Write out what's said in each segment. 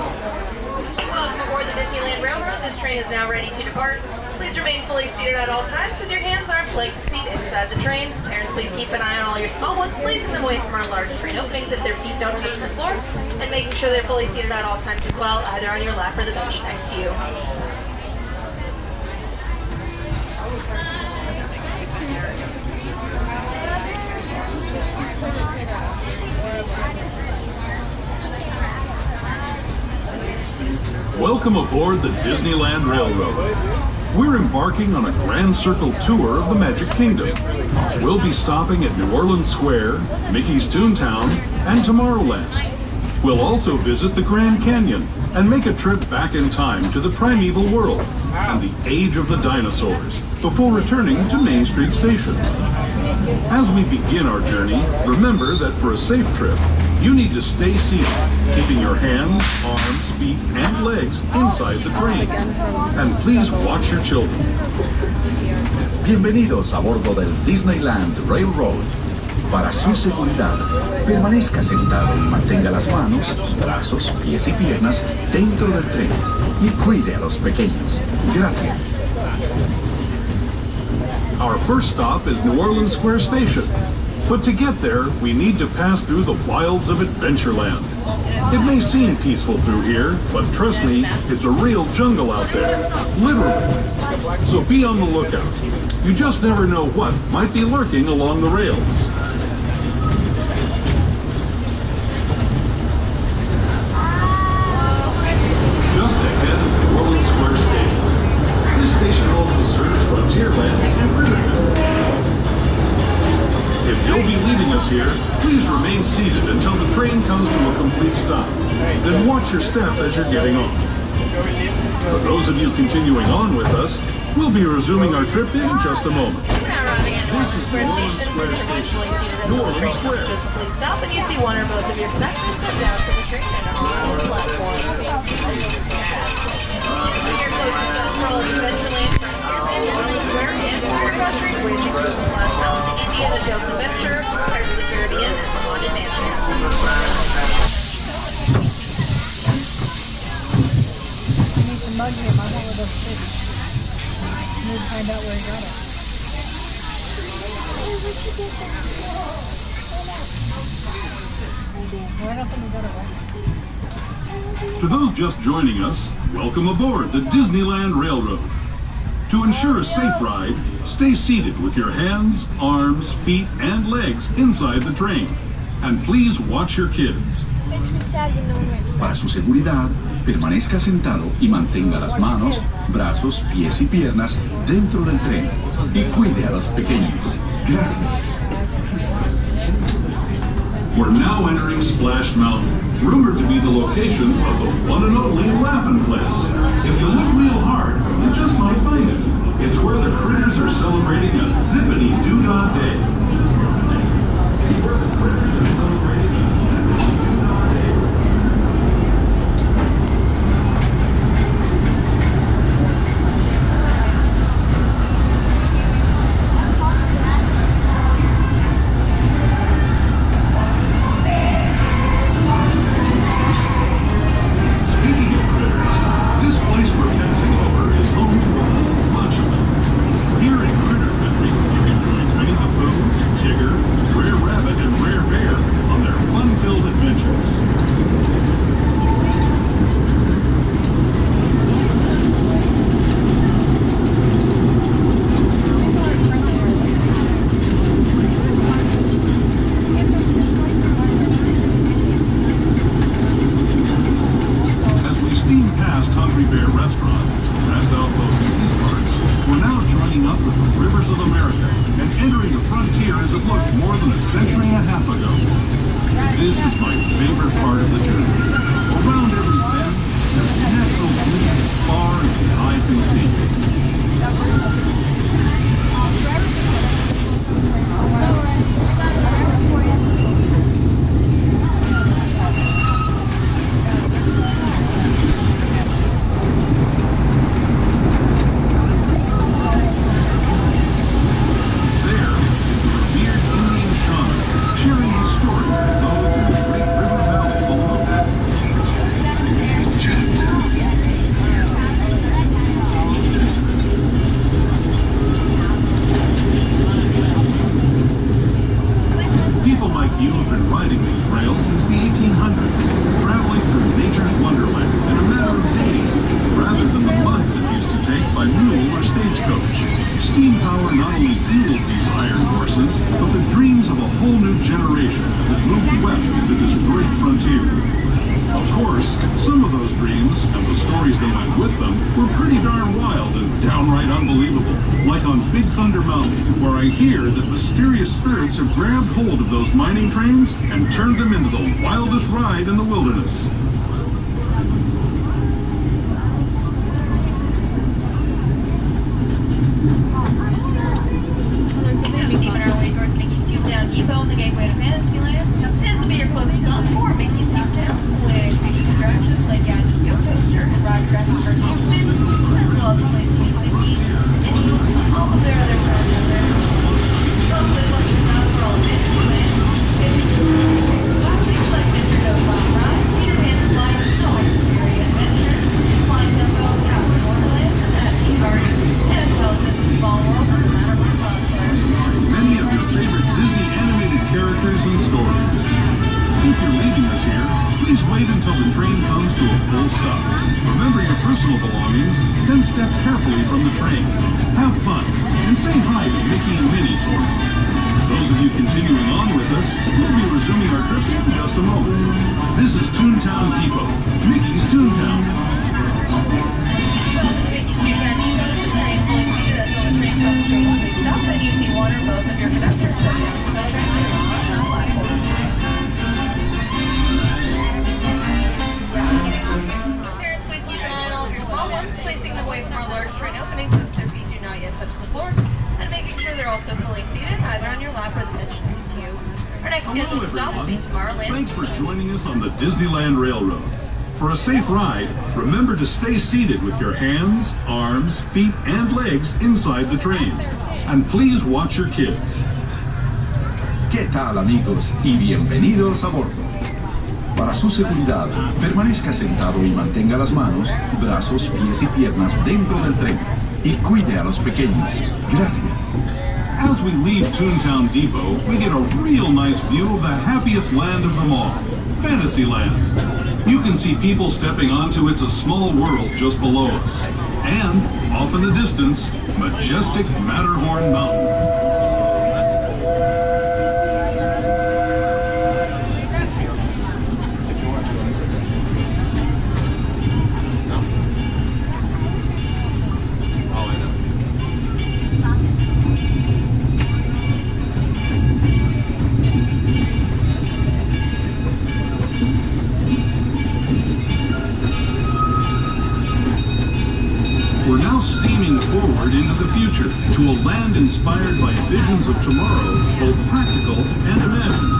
Welcome aboard the Disneyland Railroad. This train is now ready to depart. Please remain fully seated at all times with your hands, arms, legs, and feet inside the train. Parents, please keep an eye on all your small ones, placing them away from our large train openings if their feet don't touch the floor, and making sure they're fully seated at all times as well, either on your lap or the bench next to you. Welcome aboard the Disneyland Railroad. We're embarking on a grand circle tour of the Magic Kingdom. We'll be stopping at New Orleans Square, Mickey's Toontown, and Tomorrowland. We'll also visit the Grand Canyon and make a trip back in time to the Primeval World and the age of the dinosaurs before returning to Main Street Station. As we begin our journey, remember that for a safe trip, you need to stay seated, keeping your hands, arms, feet, and legs inside the train. And please watch your children. Bienvenidos a bordo del Disneyland Railroad. Para su seguridad, permanezca sentado y mantenga las manos, brazos, pies y piernas dentro del tren y cuide a los pequeños. Gracias. Our first stop is New Orleans Square Station. But to get there, we need to pass through the wilds of Adventureland. It may seem peaceful through here, but trust me, it's a real jungle out there, literally. So be on the lookout. You just never know what might be lurking along the rails. Just ahead of New Orleans Square Station. This station also serves Frontierland and Primeval. If you'll be leaving us here, please remain seated until the train comes to a complete stop. Then watch your step as you're getting off. For those of you continuing on with us, we'll be resuming our trip in just a moment. This is New Orleans Square Station. New Orleans Square. Please stop when you see one or both of your snacks and step down from the train and on the platform. Your closest stop for all of Adventureland, Frontierland, New Orleans Square, and Water Country, which includes the last stop to Indiana Jones Adventure, Pirates of the Caribbean, and Haunted Mansion. I need to mug him. I want one of those fish. I need to find out where he got it. Why don't think we got it right? To those just joining us, welcome aboard the Disneyland Railroad. To ensure a safe ride, stay seated with your hands, arms, feet, and legs inside the train. And please watch your kids. Makes me sad when no one writes back. Para su seguridad, permanezca sentado y mantenga las manos, brazos, pies y piernas dentro del tren y cuide a los pequeños. Gracias. We're now entering Splash Mountain, rumored to be the location of the one and only Laugh-In Place. If you look real hard, you just might find it. It's where the critters are celebrating a zippity-doo-dah day. Where the critters are celebrating a zippity-doo-dah day. Speaking of critters, this place we're passing over is home to a whole bunch of them. Here in Critter Country, you can join Winnie the Pooh, Tigger, Rare Rabbit, and Rare Bear on their fun-filled adventures. As we steam past Hungry Bear Restaurant, past Outpost in these parts, we're now joining up with the rivers of America and entering the frontier as it looked more than a century and a half ago. This is my favorite part of the journey. Around every bend, there's natural beauty as far as the eye can see. There is the revered Indian shaman sharing his stories with those in the great river valley below. with them were pretty darn wild and downright unbelievable. Like on Big Thunder Mountain, where I hear that mysterious spirits have grabbed hold of those mining trains and turned them into the wildest ride in the wilderness. We'll be keeping our way towards Mickey's Toontown Depot on the gateway to Fantasyland. This will be your closest stop for Mickey's Toontown, with Mickey's attractions like Gadget's Go Coaster and Ride Traffic for Toontown, as well as the place to meet Mickey and all of their other friends out there. Hopefully, looking out for all of Fantasyland. Things like Mr. No-Stop Ride, Peter Pan's Flying Snow Scary Adventure, Flying Dumbo, Tomorrowland, and that Tea Party, as well as Disneyland Railroad and Matterhorn Fun Fair. Many of your favorite Disney animated characters and stories. If you're leaving us here, please wait until the train comes to a full stop. Remember your personal belongings, then step carefully from the train. Have fun, and say hi to Mickey and Minnie for me. Those of you continuing on with us, we'll be resuming our trip in just a moment. This is Toontown Depot, Mickey's Toontown. Well, Mickey's Toontown Depot is the train fully seated until the train comes to a one-way stop, and you see one or both of your conductors step down to the train on the platform. Parents, please keep an eye on all of your small ones, placing them away from our large train openings if their feet do not yet touch the floor, and making sure they're also fully seated, either on your lap or the bench next to you. Our next Hello, scheduled stop will be everyone. Tomorrowland. Thanks for joining us on the Disneyland Railroad. For a safe ride, remember to stay seated with your hands, arms, feet, and legs inside the train. And please watch your kids. ¿Qué tal, amigos? Y bienvenidos a bordo. Para su seguridad, permanezca sentado y mantenga las manos, brazos, pies y piernas dentro del tren. Y cuide a los pequeños. Gracias. As we leave Toontown Depot, we get a real nice view of the happiest land of them all, Fantasyland. You can see people stepping onto It's a Small World just below us. And, off in the distance, majestic Matterhorn Mountain. We're now steaming forward into the future to a land inspired by visions of tomorrow, both practical and imagined.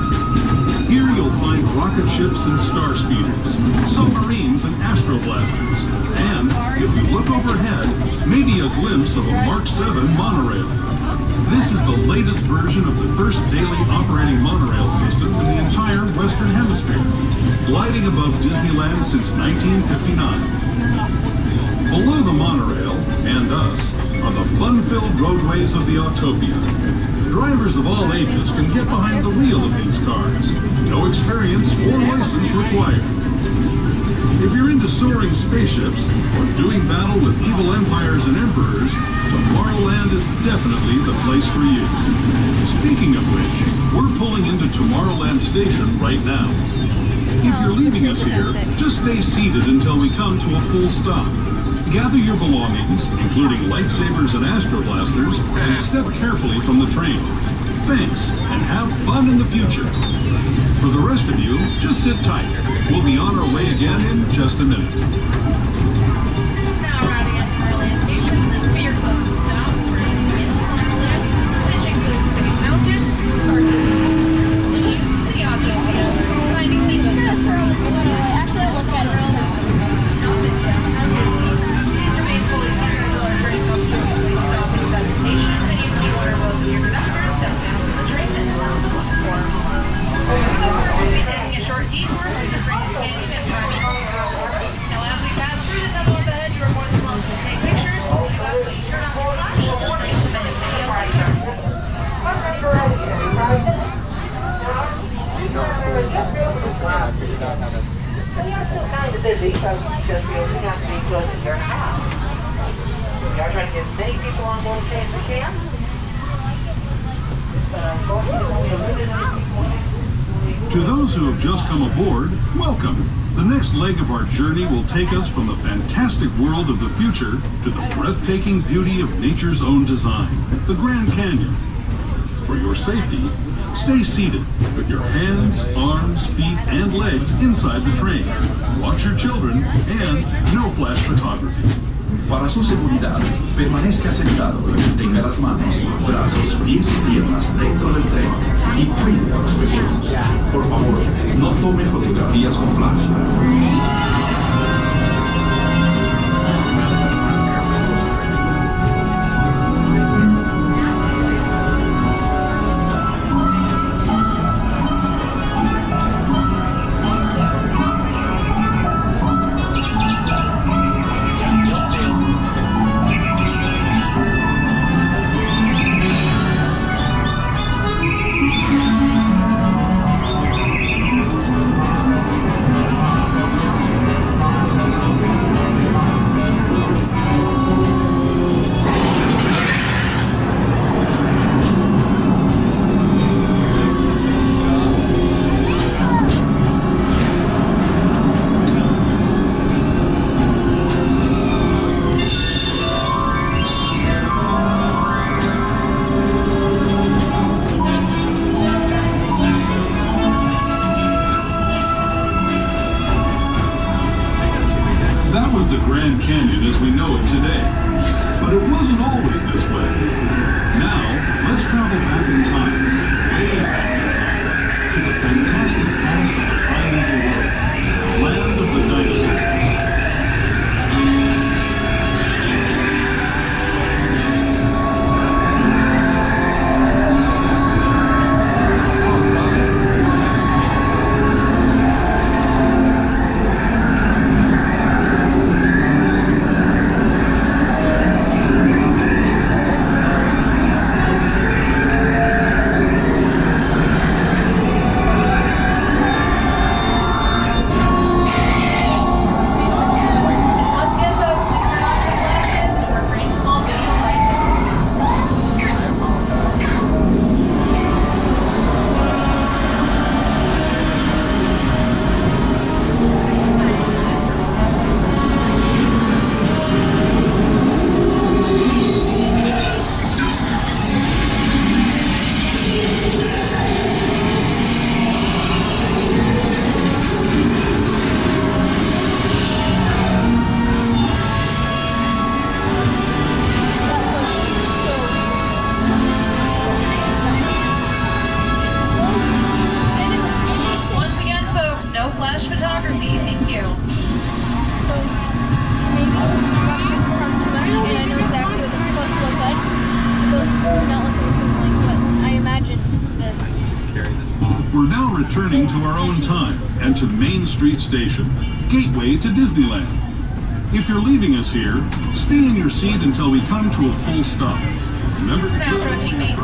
Here you'll find rocket ships and star speeders, submarines and astroblasters, and, if you look overhead, maybe a glimpse of a Mark 7 monorail. This is the latest version of the first daily operating monorail system in the entire Western Hemisphere, gliding above Disneyland since 1959. Below the monorail, and us, are the fun-filled roadways of the Autopia. Drivers of all ages can get behind the wheel of these cars. No experience or license required. If you're into soaring spaceships or doing battle with evil empires and emperors, Tomorrowland is definitely the place for you. Speaking of which, we're pulling into Tomorrowland Station right now. If you're leaving us here, just stay seated until we come to a full stop. Gather your belongings, including lightsabers and astroblasters, and step carefully from the train. Thanks, and have fun in the future. For the rest of you, just sit tight. We'll be on our way again in just a minute. Now arriving at Tomorrowland Station, this will be your closest stop for Tomorrowland, which includes Space Mountain, the Autopia, Finding Things to Look For. Actually, I looked at it earlier. Please remain fully seated until our train comes to a complete stop inside the station, and you see one or both of your conductors step down to the train and head to the platform. So first, we'll be taking a short detour through the Grand Canyon and Primeval World. Now, as we pass through the tunnel up ahead, you are more than welcome to take pictures. You absolutely turn off your flash and take a minute video right there. We are still kind of busy, so just feel we have to be close to your house. We are trying to get as many people on board as we can. But unfortunately, only a limited number of people To those who have just come aboard, welcome. The next leg of our journey will take us from the fantastic world of the future to the breathtaking beauty of nature's own design, the Grand Canyon. For your safety, stay seated with your hands, arms, feet, and legs inside the train. Watch your children and no flash photography. Para su seguridad, permanezca sentado y mantenga las manos, brazos, pies y piernas dentro del tren y cuide a los pequeños. Por favor, no tome fotografías con flash. That was the Grand Canyon as we know it today. But it wasn't always this way. Now, let's travel back in time, way back in time, to the fantastic past of the Primeval World, land of the dinosaurs. We're now returning to our own time and to Main Street Station, gateway to Disneyland. If you're leaving us here, stay in your seat until we come to a full stop. Remember? Now approaching Main